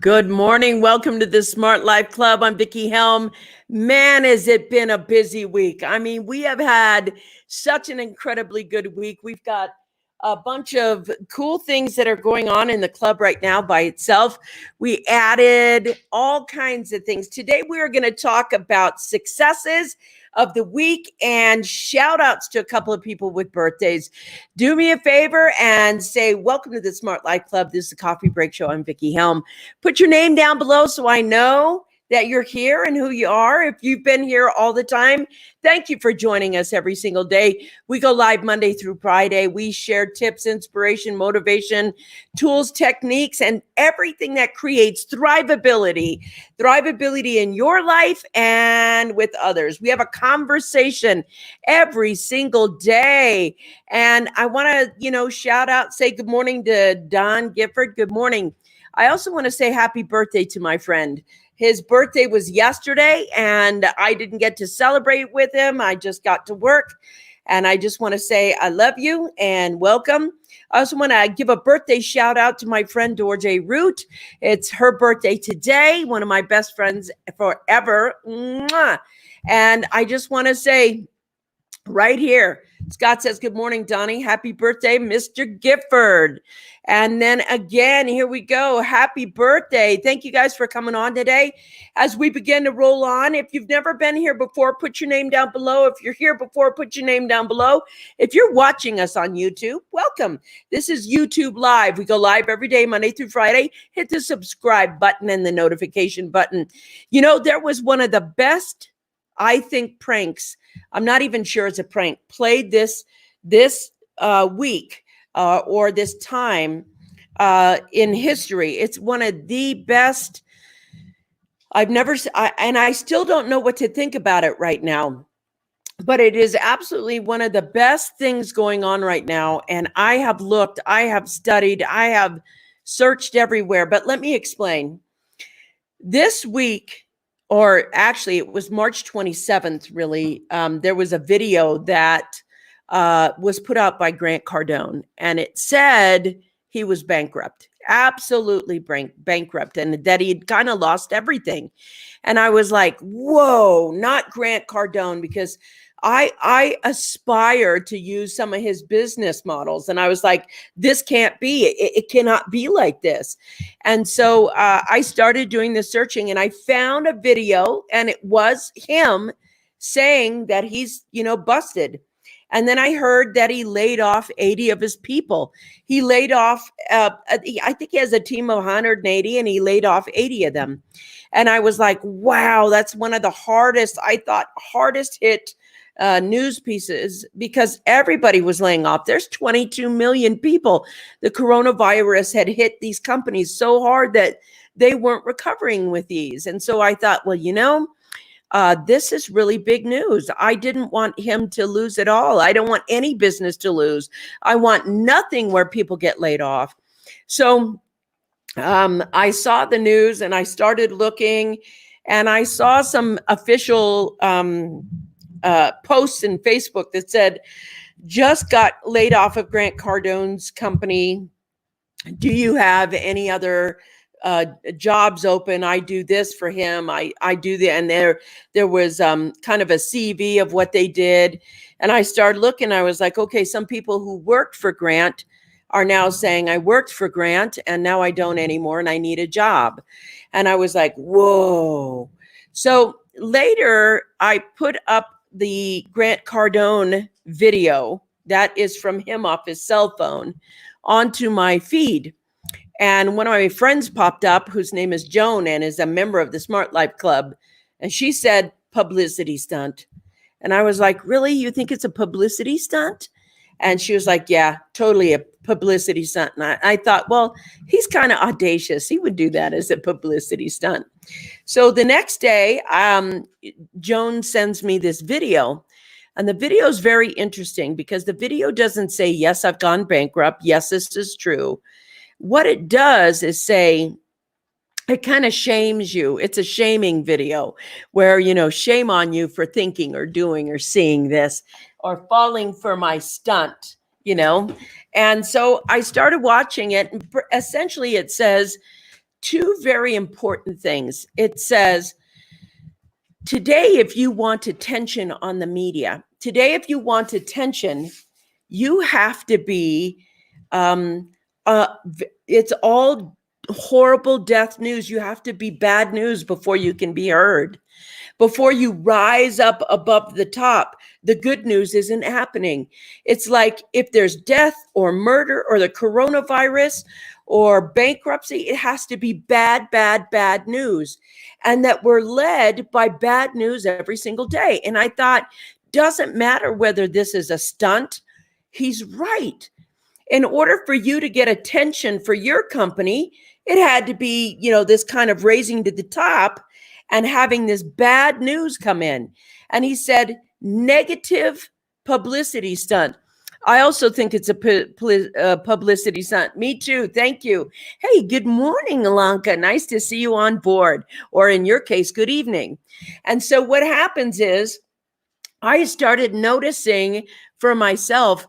Good morning. Welcome to the Smart Life Club. I'm Vicki Helm. Man, has it been a busy week. I mean, we have had such an incredibly good week. We've got a bunch of cool things that are going on in the club right now by itself. We added all kinds of things. Today, we are going to talk about successes of the week and shout outs to a couple of people with birthdays. Do me a favor and say, welcome to the Smart Life Club. This is the Coffee Break Show. I'm Vicki Helm. Put your name down below so I know that you're here and who you are. If you've been here all the time, thank you for joining us every single day. We go live Monday through Friday. We share tips, inspiration, motivation, tools, techniques, and everything that creates thrivability in your life and with others. We have a conversation every single day. And I want to, shout out, say good morning to Don Gifford. Good morning. I also want to say happy birthday to my friend. His birthday was yesterday, and I didn't get to celebrate with him. I just got to work, and I just want to say I love you and welcome. I also want to give a birthday shout out to my friend Dorje Root. It's her birthday today, one of my best friends forever. Mwah. And I just want to say right here, Scott says, good morning, Donnie. Happy birthday, Mr. Gifford. And then again, here we go. Happy birthday. Thank you guys for coming on today. As we begin to roll on, if you've never been here before, put your name down below. If you're here before, put your name down below. If you're watching us on YouTube, welcome. This is YouTube Live. We go live every day, Monday through Friday. Hit the subscribe button and the notification button. There was one of the best, I think, pranks. I'm not even sure it's a prank. Played this week or this time in history. It's one of the best. And I still don't know what to think about it right now. But it is absolutely one of the best things going on right now. And I have looked, I have studied, I have searched everywhere. But let me explain. This week, or actually it was March 27th, really, there was a video that was put out by Grant Cardone, and it said he was bankrupt, absolutely bankrupt, and that he'd kind of lost everything. And I was like, whoa, not Grant Cardone, because I aspire to use some of his business models. And I was like, this can't be, it cannot be like this. And so I started doing the searching, and I found a video, and it was him saying that he's, busted. And then I heard that he laid off 80 of his people. He laid off, I think he has a team of 180, and he laid off 80 of them. And I was like, wow, that's one of the hardest hit news pieces, because everybody was laying off. There's 22 million people. The coronavirus had hit these companies so hard that they weren't recovering with ease. And so I thought, well, this is really big news. I didn't want him to lose it all. I don't want any business to lose. I want nothing where people get laid off. So I saw the news, and I started looking, and I saw some official posts in Facebook that said, just got laid off of Grant Cardone's company. Do you have any other jobs open? I do this for him. I do that. And there was kind of a CV of what they did. And I started looking. I was like, okay, some people who worked for Grant are now saying, I worked for Grant and now I don't anymore, and I need a job. And I was like, whoa. So later I put up the Grant Cardone video that is from him off his cell phone onto my feed. And one of my friends popped up, whose name is Joan and is a member of the Smart Life Club. And she said, publicity stunt. And I was like, really? You think it's a publicity stunt? And she was like, yeah, totally a publicity stunt. And I thought, well, he's kind of audacious. He would do that as a publicity stunt. So the next day, Joan sends me this video. And the video is very interesting, because the video doesn't say, yes, I've gone bankrupt. Yes, this is true. What it does is say, it kind of shames you. It's a shaming video where, shame on you for thinking or doing or seeing this or falling for my stunt, And so I started watching it. And essentially it says, two very important things. It says, today, if you want attention on the media, today, if you want attention, you have to be, it's all horrible death news. You have to be bad news before you can be heard. Before you rise up above the top, the good news isn't happening. It's like if there's death or murder or the coronavirus or bankruptcy, it has to be bad, bad, bad news. And that we're led by bad news every single day. And I thought, doesn't matter whether this is a stunt. He's right. In order for you to get attention for your company, it had to be, this kind of raising to the top and having this bad news come in. And he said, negative publicity stunt. I also think it's a publicity stunt. Me too. Thank you. Hey, good morning, Alanka. Nice to see you on board. Or in your case, good evening. And so what happens is I started noticing for myself,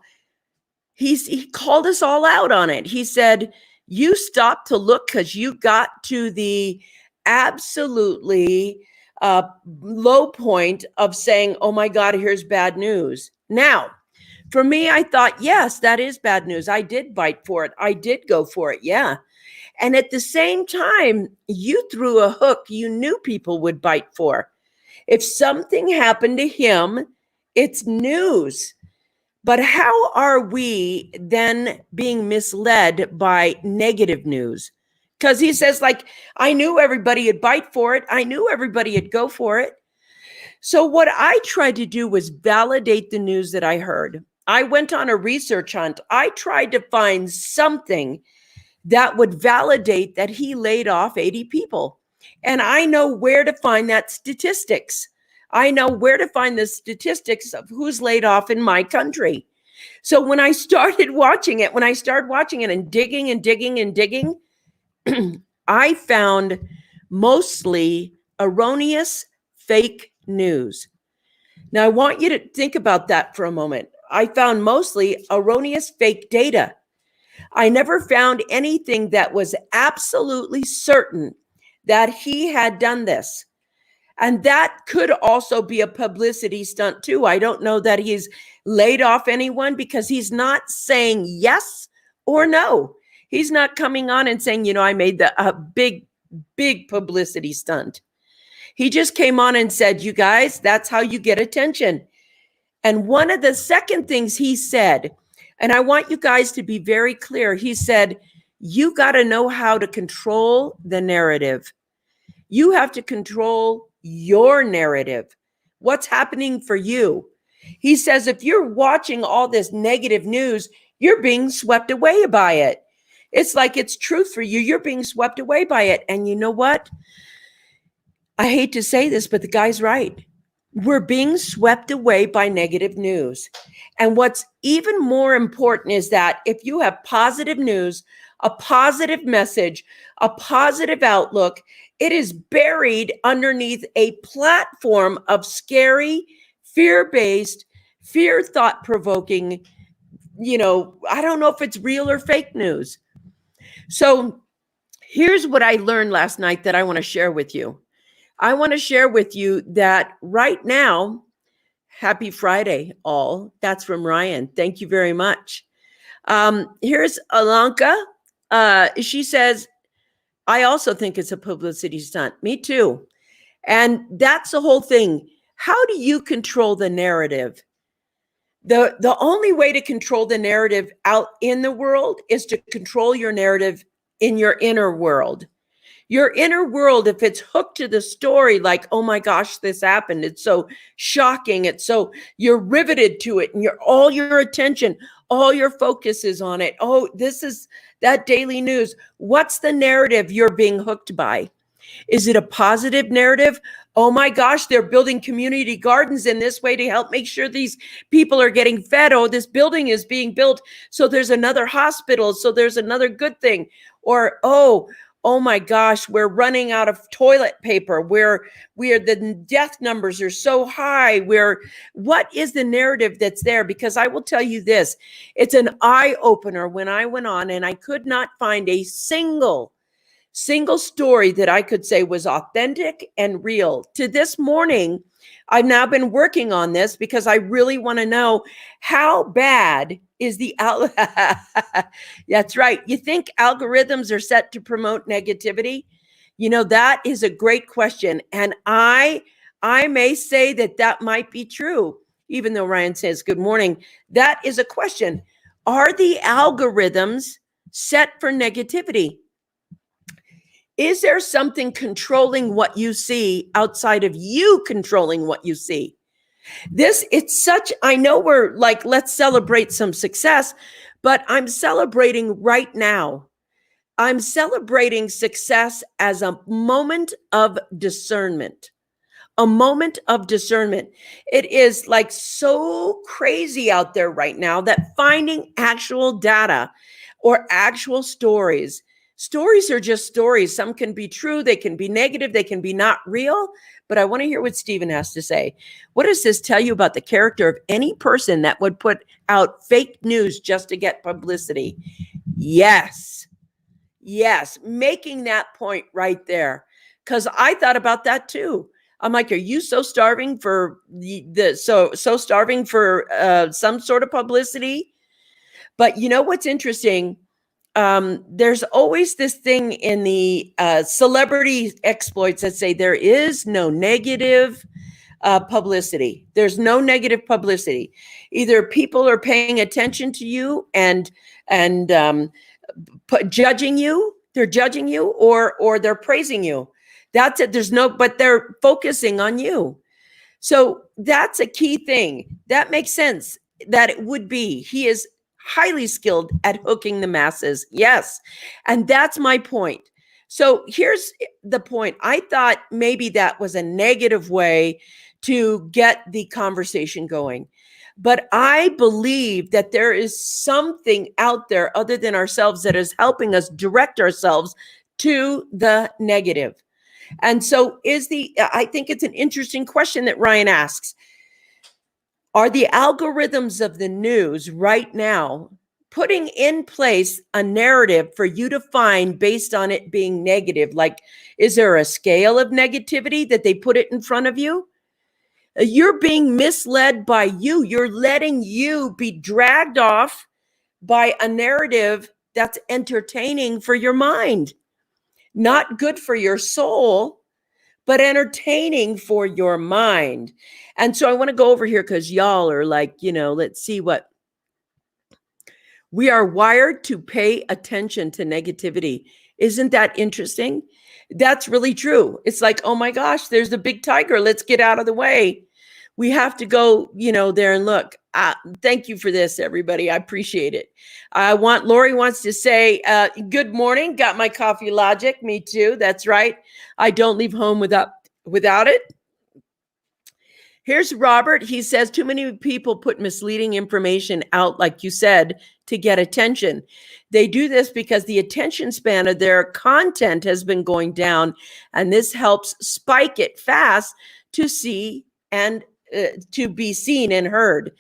he called us all out on it. He said, you stopped to look because you got to the absolutely low point of saying, oh my God, here's bad news. Now, for me, I thought, yes, that is bad news. I did bite for it. I did go for it. Yeah. And at the same time, you threw a hook you knew people would bite for. If something happened to him, it's news. But how are we then being misled by negative news? Because he says, I knew everybody would bite for it. I knew everybody would go for it. So what I tried to do was validate the news that I heard. I went on a research hunt. I tried to find something that would validate that he laid off 80 people. And I know where to find that statistics. I know where to find the statistics of who's laid off in my country. So when I started watching it, and digging, I found mostly erroneous fake news. Now, I want you to think about that for a moment. I found mostly erroneous fake data. I never found anything that was absolutely certain that he had done this. And that could also be a publicity stunt too. I don't know that he's laid off anyone because he's not saying yes or no. He's not coming on and saying, I made a big publicity stunt. He just came on and said, you guys, that's how you get attention. And one of the second things he said, and I want you guys to be very clear, he said, you got to know how to control the narrative. You have to control your narrative. What's happening for you? He says, if you're watching all this negative news, you're being swept away by it. It's like it's truth for you. You're being swept away by it. And you know what? I hate to say this, but the guy's right. We're being swept away by negative news. And what's even more important is that if you have positive news, a positive message, a positive outlook, it is buried underneath a platform of scary, fear-based, thought-provoking, I don't know if it's real or fake news. So here's what I learned last night that I want to share with you. I want to share with you that right now, happy Friday, all. That's from Ryan. Thank you very much. Here's Alanka. She says, I also think it's a publicity stunt. Me too. And that's the whole thing. How do you control the narrative? The only way to control the narrative out in the world is to control your narrative in your inner world. Your inner world, if it's hooked to the story, like, oh my gosh, this happened. It's so shocking. You're riveted to it, and all your attention, all your focus is on it. Oh, this is that daily news. What's the narrative you're being hooked by? Is it a positive narrative? Oh my gosh, they're building community gardens in this way to help make sure these people are getting fed. Oh, this building is being built, so there's another hospital, so there's another good thing. Or, oh my gosh, we're running out of toilet paper. The death numbers are so high. What is the narrative that's there? Because I will tell you this, it's an eye opener when I went on and I could not find a single single story that I could say was authentic and real. To this morning, I've now been working on this because I really want to know, how bad is the That's right. You think algorithms are set to promote negativity? That is a great question. And I may say that might be true, even though Ryan says good morning. That is a question. Are the algorithms set for negativity? Is there something controlling what you see outside of you controlling what you see? I know we're like, let's celebrate some success, but I'm celebrating right now. I'm celebrating success as a moment of discernment. A moment of discernment. It is like so crazy out there right now that finding actual data or actual stories are just stories. Some can be true, they can be negative, they can be not real. But I want to hear what Stephen has to say. What does this tell you about the character of any person that would put out fake news just to get publicity? Yes, making that point right there. Because I thought about that too. I'm like, are you so starving for starving for some sort of publicity? But you know what's interesting? There's always this thing in the celebrity exploits that say there is no negative publicity. There's no negative publicity. Either people are paying attention to you and judging you. They're judging you, or they're praising you. That's it. But they're focusing on you. So that's a key thing. That makes sense that it would be. He is highly skilled at hooking the masses. Yes. And that's my point. So here's the point. I thought maybe that was a negative way to get the conversation going. But I believe that there is something out there other than ourselves that is helping us direct ourselves to the negative. And so I think it's an interesting question that Ryan asks. Are the algorithms of the news right now putting in place a narrative for you to find based on it being negative? Like, is there a scale of negativity that they put it in front of you? You're being misled by you. You're letting you be dragged off by a narrative that's entertaining for your mind, not good for your soul, but entertaining for your mind. And so I want to go over here because y'all are like, let's see what. We are wired to pay attention to negativity. Isn't that interesting? That's really true. It's like, oh my gosh, there's a big tiger. Let's get out of the way. We have to go, there and look. Thank you for this, everybody. I appreciate it. Lori wants to say, good morning. Got my coffee logic. Me too. That's right. I don't leave home without it. Here's Robert. He says, too many people put misleading information out, like you said, to get attention. They do this because the attention span of their content has been going down, and this helps spike it fast to see and to be seen and heard.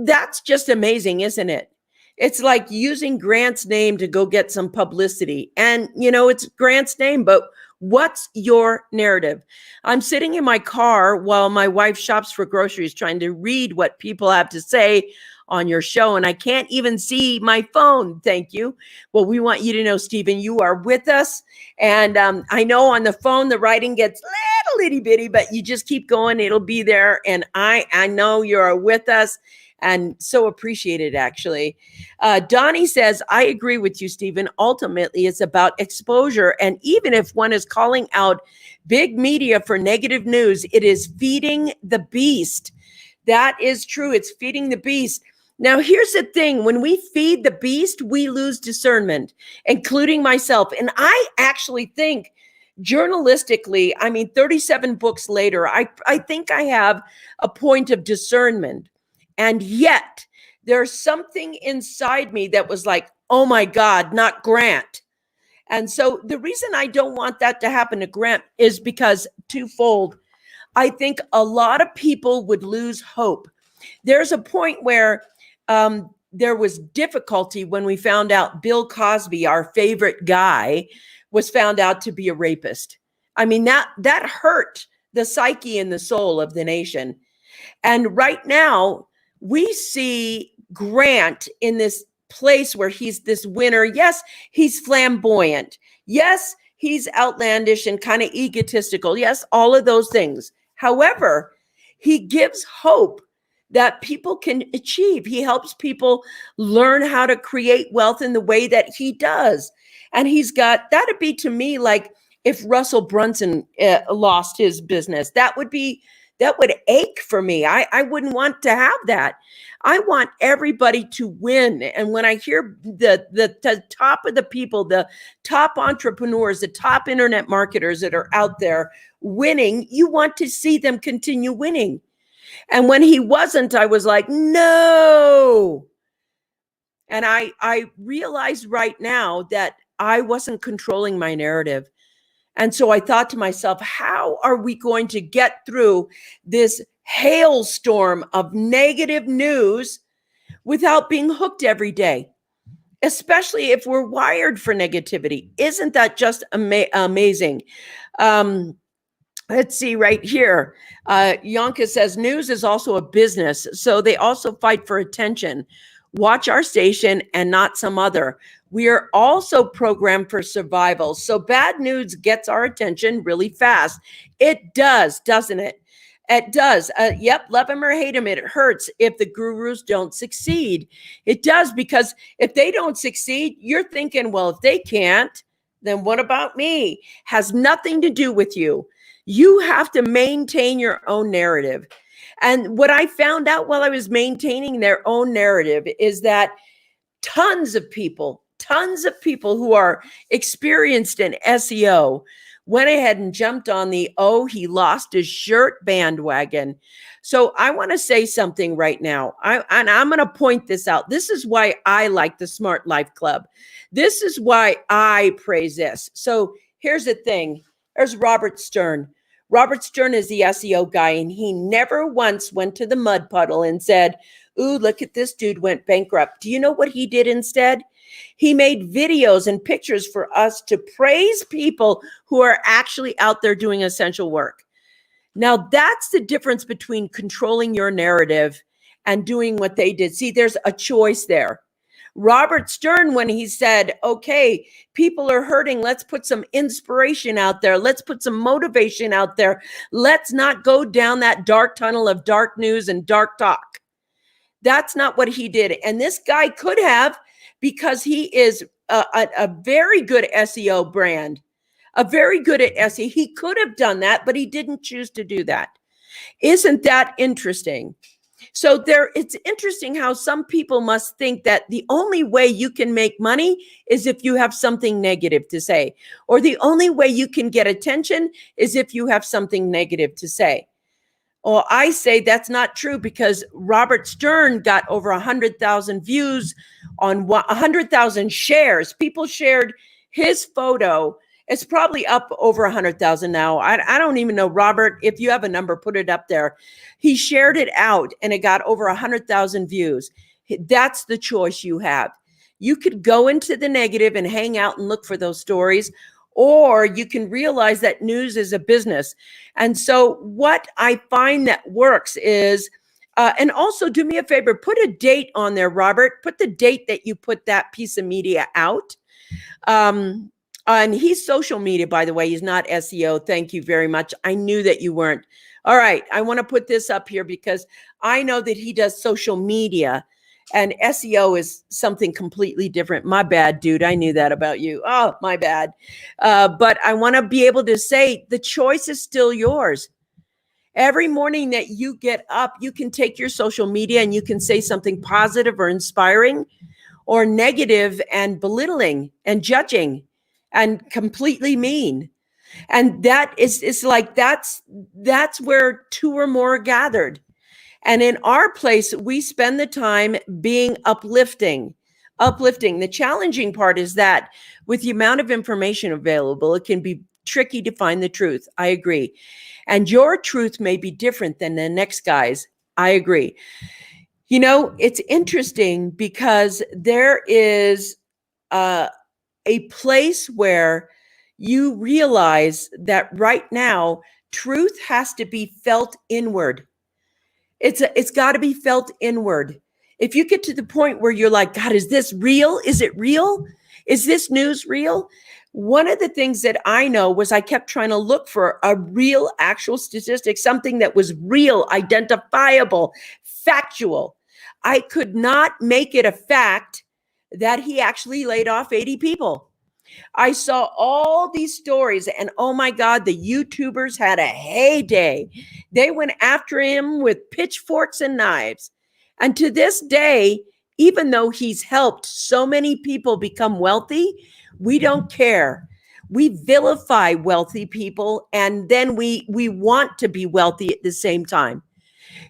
That's just amazing, isn't it? It's like using Grant's name to go get some publicity. And, it's Grant's name, but what's your narrative? I'm sitting in my car while my wife shops for groceries, trying to read what people have to say on your show, and I can't even see my phone. Thank you. Well, we want you to know, Stephen, you are with us. And I know on the phone, the writing gets little itty bitty, but you just keep going. It'll be there. And I know you're with us and so appreciated, actually. Donnie says, I agree with you, Stephen. Ultimately, it's about exposure. And even if one is calling out big media for negative news, it is feeding the beast. That is true. It's feeding the beast. Now, here's the thing. When we feed the beast, we lose discernment, including myself. And I actually think journalistically, 37 books later, I think I have a point of discernment. And yet there's something inside me that was like, oh my God, not Grant. And so the reason I don't want that to happen to Grant is because twofold. I think a lot of people would lose hope. There's a point where there was difficulty when we found out Bill Cosby, our favorite guy, was found out to be a rapist. I mean, that hurt the psyche and the soul of the nation. And right now, we see Grant in this place where he's this winner. Yes, he's flamboyant. Yes, he's outlandish and kind of egotistical. Yes, all of those things. However, he gives hope that people can achieve. He helps people learn how to create wealth in the way that he does. And he's got, that'd be to me like if Russell Brunson lost his business. That would ache for me. I wouldn't want to have that. I want everybody to win. And when I hear the top of the people, the top entrepreneurs, the top internet marketers that are out there winning, you want to see them continue winning. And when he wasn't, I was like, no. And I realized right now that I wasn't controlling my narrative. And so I thought to myself, how are we going to get through this hailstorm of negative news without being hooked every day? Especially if we're wired for negativity. Isn't that just amazing? Let's see right here. Yonka says, news is also a business, so they also fight for attention. Watch our station and not some other. We are also programmed for survival. So bad news gets our attention really fast. It does, doesn't it? It does. Yep, love him or hate him, it hurts if the gurus don't succeed. It does, because if they don't succeed, you're thinking, well, if they can't, then what about me? Has nothing to do with you. You have to maintain your own narrative. And what I found out while I was maintaining their own narrative is that tons of people who are experienced in SEO went ahead and jumped on the, oh, he lost his shirt bandwagon. So I want to say something right now. And I'm going to point this out. This is why I like the Smart Life Club. This is why I praise this. So here's the thing. There's Robert Stern. Robert Stern is the SEO guy, and he never once went to the mud puddle and said, ooh, look at this dude went bankrupt. Do you know what he did instead? He made videos and pictures for us to praise people who are actually out there doing essential work. Now, that's the difference between controlling your narrative and doing what they did. See, there's a choice there. Robert Stern, when he said, okay, people are hurting, let's put some inspiration out there. Let's put some motivation out there. Let's not go down that dark tunnel of dark news and dark talk. That's not what he did. And this guy could have, because he is a very good SEO brand, a very good at SEO. He could have done that, but he didn't choose to do that. Isn't that interesting? So it's interesting how some people must think that the only way you can make money is if you have something negative to say, or the only way you can get attention is if you have something negative to say. Well, I say that's not true, because Robert Stern got over 100,000 views on 100,000 shares. People shared his photo. It's probably up over 100,000 now. I don't even know, Robert, if you have a number, put it up there. He shared it out and it got over 100,000 views. That's the choice you have. You could go into the negative and hang out and look for those stories, or you can realize that news is a business. And so what I find that works is, and also do me a favor, put a date on there, Robert. Put the date that you put that piece of media out. And he's social media, by the way. He's not SEO. Thank you very much. I knew that you weren't. All right. I want to put this up here because I know that he does social media, and SEO is something completely different. My bad, dude. I knew that about you. Oh, my bad. But I want to be able to say the choice is still yours. Every morning that you get up, you can take your social media and you can say something positive or inspiring, or negative and belittling and judging and completely mean. And that is like, that's where two or more are gathered. And in our place, we spend the time being uplifting. The challenging part is that with the amount of information available, it can be tricky to find the truth. I agree. And your truth may be different than the next guy's. I agree. You know, it's interesting because there is a place where you realize that right now, truth has to be felt inward. It's got to be felt inward. If you get to the point where you're like, God, is this real? Is it real? Is this news real? One of the things that I know was I kept trying to look for a real, actual statistic, something that was real, identifiable, factual. I could not make it a fact that he actually laid off 80 people. I saw all these stories, and oh my God, the YouTubers had a heyday. They went after him with pitchforks and knives. And to this day, even though he's helped so many people become wealthy, we don't care. We vilify wealthy people, and then we want to be wealthy at the same time.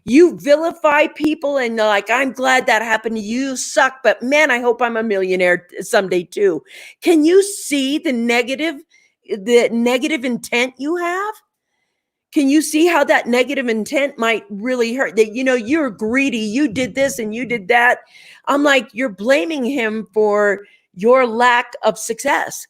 You vilify people and they're like, I'm glad that happened to you. You suck, but man, I hope I'm a millionaire someday too. Can you see the negative intent you have? Can you see how that negative intent might really hurt? That, you're greedy, you did this and you did that. I'm like, you're blaming him for your lack of success.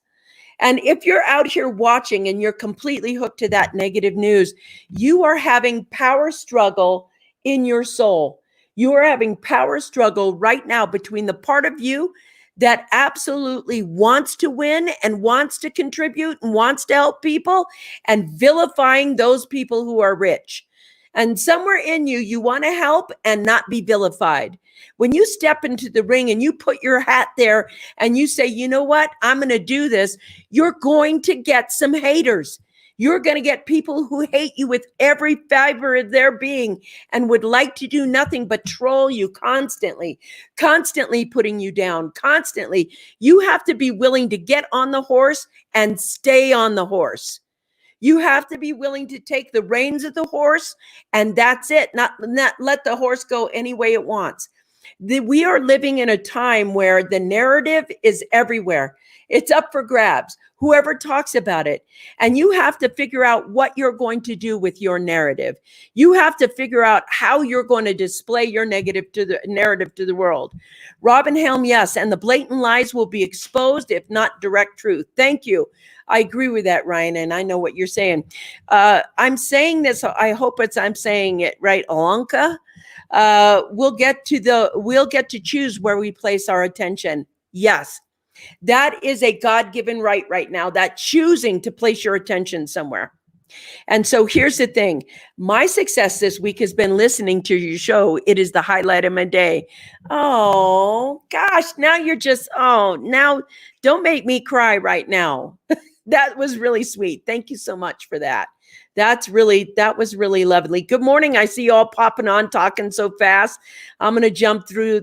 And if you're out here watching and you're completely hooked to that negative news, you are having power struggle in your soul. You are having power struggle right now between the part of you that absolutely wants to win and wants to contribute and wants to help people, and vilifying those people who are rich. And somewhere in you, you want to help and not be vilified. When you step into the ring and you put your hat there and you say, you know what, I'm going to do this, you're going to get some haters. You're going to get people who hate you with every fiber of their being and would like to do nothing but troll you constantly putting you down, constantly. You have to be willing to get on the horse and stay on the horse. You have to be willing to take the reins of the horse, and that's it. Not let the horse go any way it wants. We are living in a time where the narrative is everywhere. It's up for grabs, whoever talks about it. And you have to figure out what you're going to do with your narrative. You have to figure out how you're going to display your narrative to the world. Robin Helm, yes, and the blatant lies will be exposed, if not direct truth. Thank you. I agree with that, Ryan, and I know what you're saying. I'm saying this, I hope I'm saying it right, Alanka. We'll get to choose where we place our attention. Yes. That is a God-given right now, that choosing to place your attention somewhere. And so here's the thing. My success this week has been listening to your show. It is the highlight of my day. Oh, gosh. Now now don't make me cry right now. That was really sweet. Thank you so much for that. That was really lovely. Good morning. I see you all popping on, talking so fast. I'm going to jump through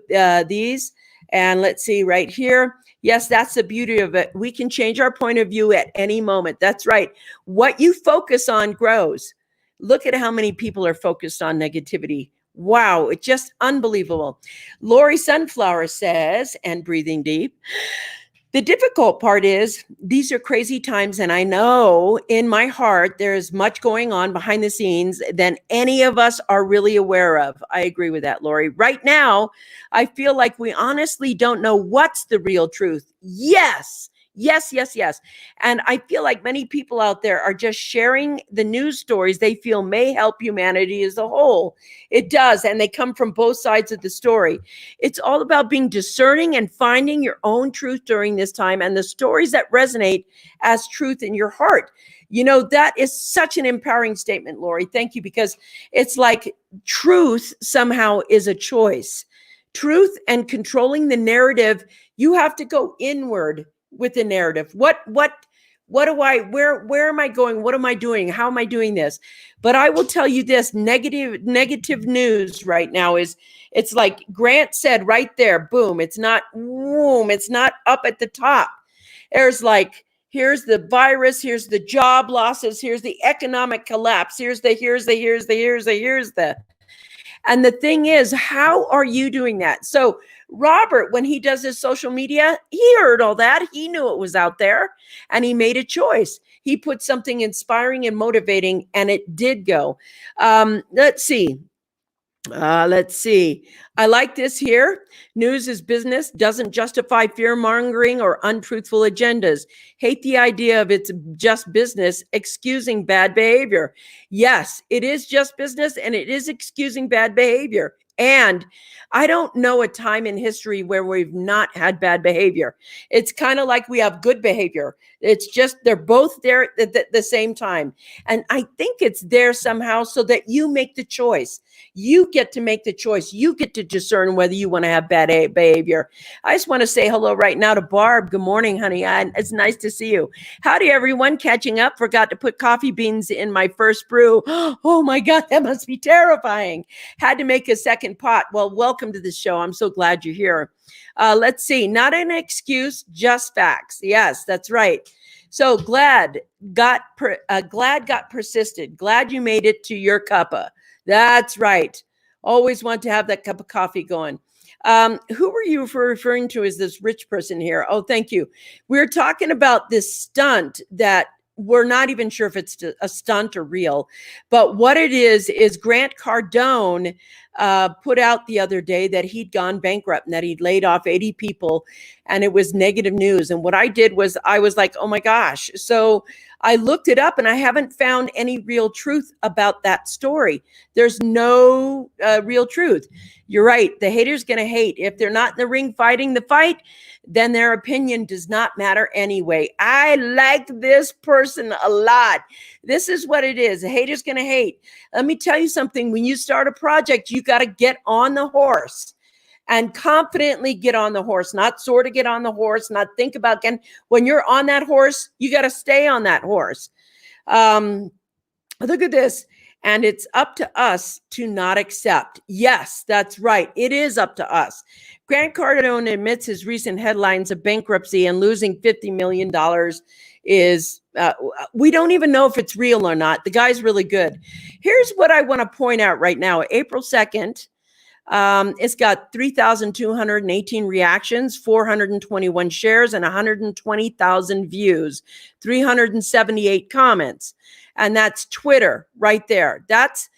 these, and let's see right here. Yes, that's the beauty of it. We can change our point of view at any moment. That's right. What you focus on grows. Look at how many people are focused on negativity. Wow, it's just unbelievable. Lori Sunflower says, and breathing deep, the difficult part is these are crazy times, and I know in my heart there's much going on behind the scenes than any of us are really aware of. I agree with that, Lori. Right now, I feel like we honestly don't know what's the real truth. Yes. And I feel like many people out there are just sharing the news stories they feel may help humanity as a whole. It does, and they come from both sides of the story. It's all about being discerning and finding your own truth during this time and the stories that resonate as truth in your heart. That is such an empowering statement, Lori. Thank you, because it's like truth somehow is a choice. Truth and controlling the narrative, you have to go inward with the narrative. Where am I going? What am I doing? How am I doing this? But I will tell you this, negative news right now it's like Grant said right there, boom, it's not up at the top. There's like, here's the virus, here's the job losses, here's the economic collapse, here's the. And the thing is, how are you doing that? So Robert, when he does his social media, he heard all that. He knew it was out there, and he made a choice. He put something inspiring and motivating, and it did go. Let's see. Let's see. I like this here. News is business, doesn't justify fear mongering or untruthful agendas. Hate the idea of it's just business, excusing bad behavior. Yes, it is just business and it is excusing bad behavior. And I don't know a time in history where we've not had bad behavior. It's kind of like we have good behavior. It's just they're both there at the same time. And I think it's there somehow so that you make the choice. You get to make the choice. You get to discern whether you want to have bad behavior. I just want to say hello right now to Barb. Good morning, honey. It's nice to see you. Howdy, everyone. Catching up. Forgot to put coffee beans in my first brew. Oh my God, that must be terrifying. Had to make a second pot. Well, welcome to the show. I'm so glad you're here. Let's see. Not an excuse, just facts. Yes, that's right. So glad got persisted. Glad you made it to your cuppa. That's right. Always want to have that cup of coffee going. Who were you referring to as this rich person here? Oh, thank you. We're talking about this stunt that we're not even sure if it's a stunt or real, but what it is Grant Cardone put out the other day that he'd gone bankrupt and that he'd laid off 80 people, and it was negative news. And what I did was I was like, oh my gosh. So I looked it up and I haven't found any real truth about that story. There's no real truth. You're right. The hater's going to hate. If they're not in the ring fighting the fight, then their opinion does not matter anyway. I like this person a lot. This is what it is. A hater's going to hate. Let me tell you something. When you start a project, you got to get on the horse and confidently get on the horse, not sort of get on the horse, not think about again. When you're on that horse, you got to stay on that horse. Look at this. And it's up to us to not accept. Yes, that's right. It is up to us. Grant Cardone admits his recent headlines of bankruptcy and losing $50 million is, we don't even know if it's real or not. The guy's really good. Here's what I want to point out right now. April 2nd, it's got 3,218 reactions, 421 shares, and 120,000 views, 378 comments. And that's Twitter right there. That's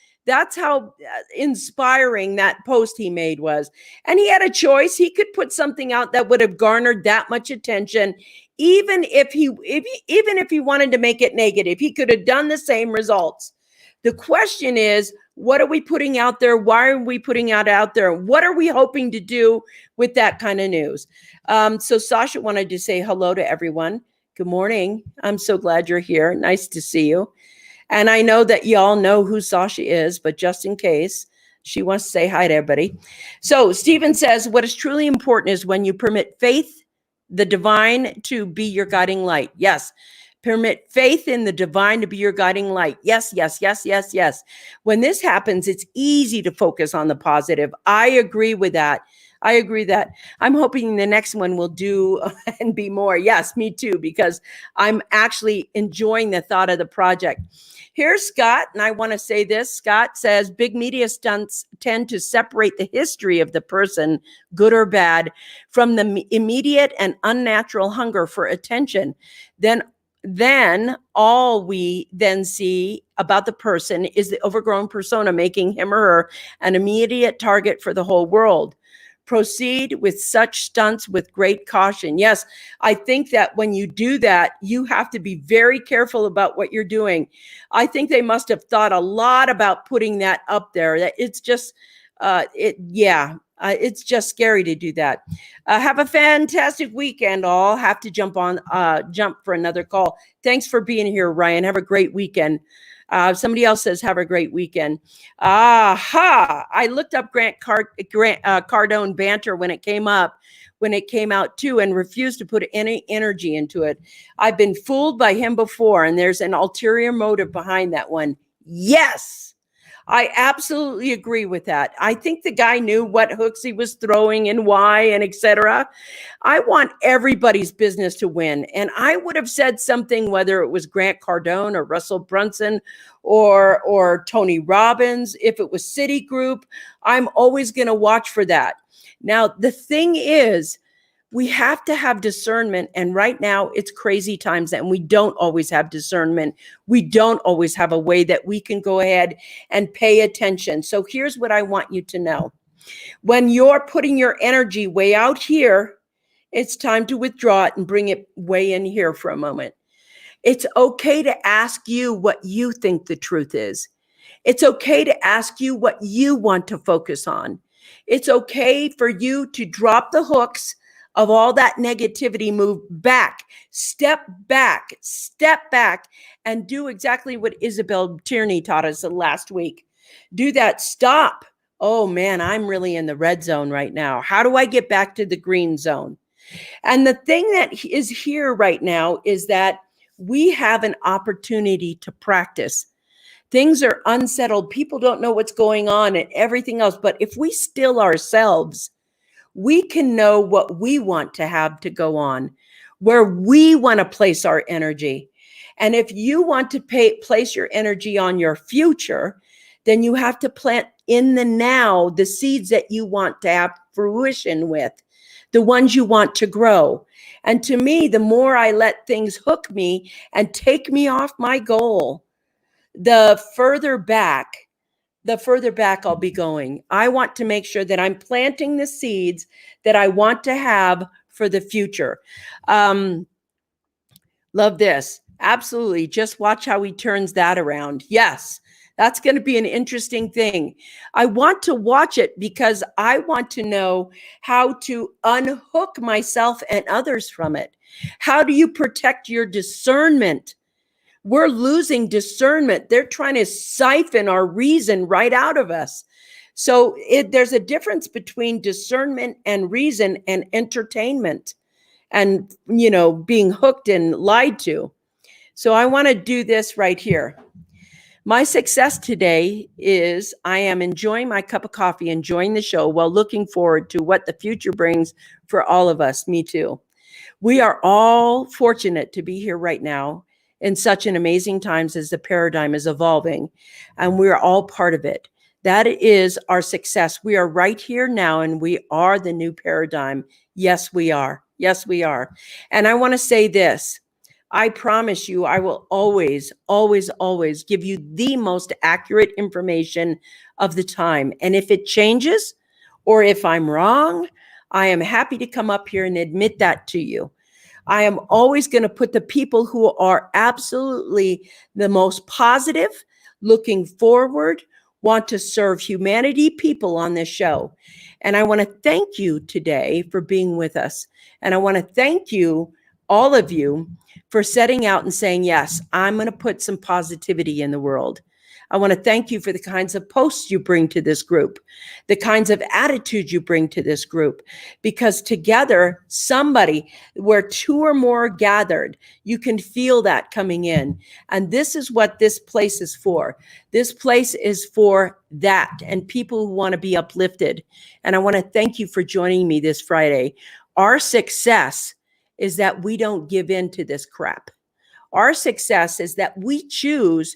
how inspiring that post he made was. And he had a choice. He could put something out that would have garnered that much attention. Even if he wanted to make it negative, he could have done the same results. The question is, what are we putting out there? Why are we putting it out there? What are we hoping to do with that kind of news? So Sasha wanted to say hello to everyone. Good morning. I'm so glad you're here. Nice to see you. And I know that y'all know who Sasha is, but just in case, she wants to say hi to everybody. So Stephen says, what is truly important is when you permit faith, the divine, to be your guiding light. Yes. Permit faith in the divine to be your guiding light. Yes, yes, yes, yes, yes. When this happens, it's easy to focus on the positive. I agree with that. I agree that I'm hoping the next one will do and be more. Yes, me too, because I'm actually enjoying the thought of the project. Here's Scott, and I want to say this. Scott says, big media stunts tend to separate the history of the person, good or bad, from the immediate and unnatural hunger for attention. Then all we then see about the person is the overgrown persona, making him or her an immediate target for the whole world. Proceed with such stunts with great caution. Yes, I think that when you do that, you have to be very careful about what you're doing. I think they must have thought a lot about putting that up there. That it's just, it's just scary to do that. Have a fantastic weekend, all. Have to jump for another call. Thanks for being here, Ryan. Have a great weekend. Somebody else says, have a great weekend. Aha! I looked up Grant Cardone banter when it came out too, and refused to put any energy into it. I've been fooled by him before, and there's an ulterior motive behind that one. Yes! I absolutely agree with that. I think the guy knew what hooks he was throwing and why and etc. I want everybody's business to win. And I would have said something, whether it was Grant Cardone or Russell Brunson or Tony Robbins, if it was Citigroup, I'm always going to watch for that. Now, the thing is, We have to have discernment. And right now it's crazy times and we don't always have discernment. We don't always have a way that we can go ahead and pay attention. So here's what I want you to know. When you're putting your energy way out here, it's time to withdraw it and bring it way in here for a moment. It's okay to ask you what you think the truth is. It's okay to ask you what you want to focus on. It's okay for you to drop the hooks of all that negativity, move back, step back, and do exactly what Isabel Tierney taught us last week. Do that. Stop. Oh man, I'm really in the red zone right now. How do I get back to the green zone? And the thing that is here right now is that we have an opportunity to practice. Things are unsettled. People don't know what's going on and everything else. But if we still ourselves, we can know what we want to have to go on, where we want to place our energy. And if you want to place your energy on your future, then you have to plant in the now the seeds that you want to have fruition with, the ones you want to grow. And to me, the more I let things hook me and take me off my goal, the further back I'll be going. I want to make sure that I'm planting the seeds that I want to have for the future. Love this. Absolutely. Just watch how he turns that around. Yes, that's going to be an interesting thing. I want to watch it because I want to know how to unhook myself and others from it. How do you protect your discernment? We're losing discernment. They're trying to siphon our reason right out of us. So there's a difference between discernment and reason and entertainment and, being hooked and lied to. So I want to do this right here. My success today is I am enjoying my cup of coffee, enjoying the show while looking forward to what the future brings for all of us. Me too. We are all fortunate to be here right now in such an amazing times as the paradigm is evolving, and we're all part of it. That is our success. We are right here now, and we are the new paradigm. Yes, we are. Yes, we are. And I want to say this. I promise you, I will always, always, always give you the most accurate information of the time. And if it changes, or if I'm wrong, I am happy to come up here and admit that to you. I am always going to put the people who are absolutely the most positive, looking forward, want to serve humanity people on this show. And I want to thank you today for being with us. And I want to thank you, all of you, for setting out and saying, yes, I'm going to put some positivity in the world. I want to thank you for the kinds of posts you bring to this group, the kinds of attitudes you bring to this group, because together, where two or more are gathered, you can feel that coming in. And this is what this place is for. This place is for that and people who want to be uplifted. And I want to thank you for joining me this Friday. Our success is that we don't give in to this crap. Our success is that we choose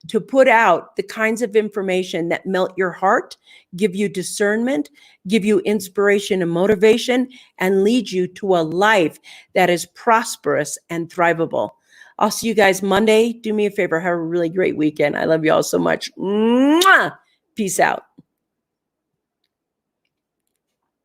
to put out the kinds of information that melt your heart, give you discernment, give you inspiration and motivation, and lead you to a life that is prosperous and thrivable. I'll see you guys Monday. Do me a favor. Have a really great weekend. I love you all so much. Mwah! Peace out.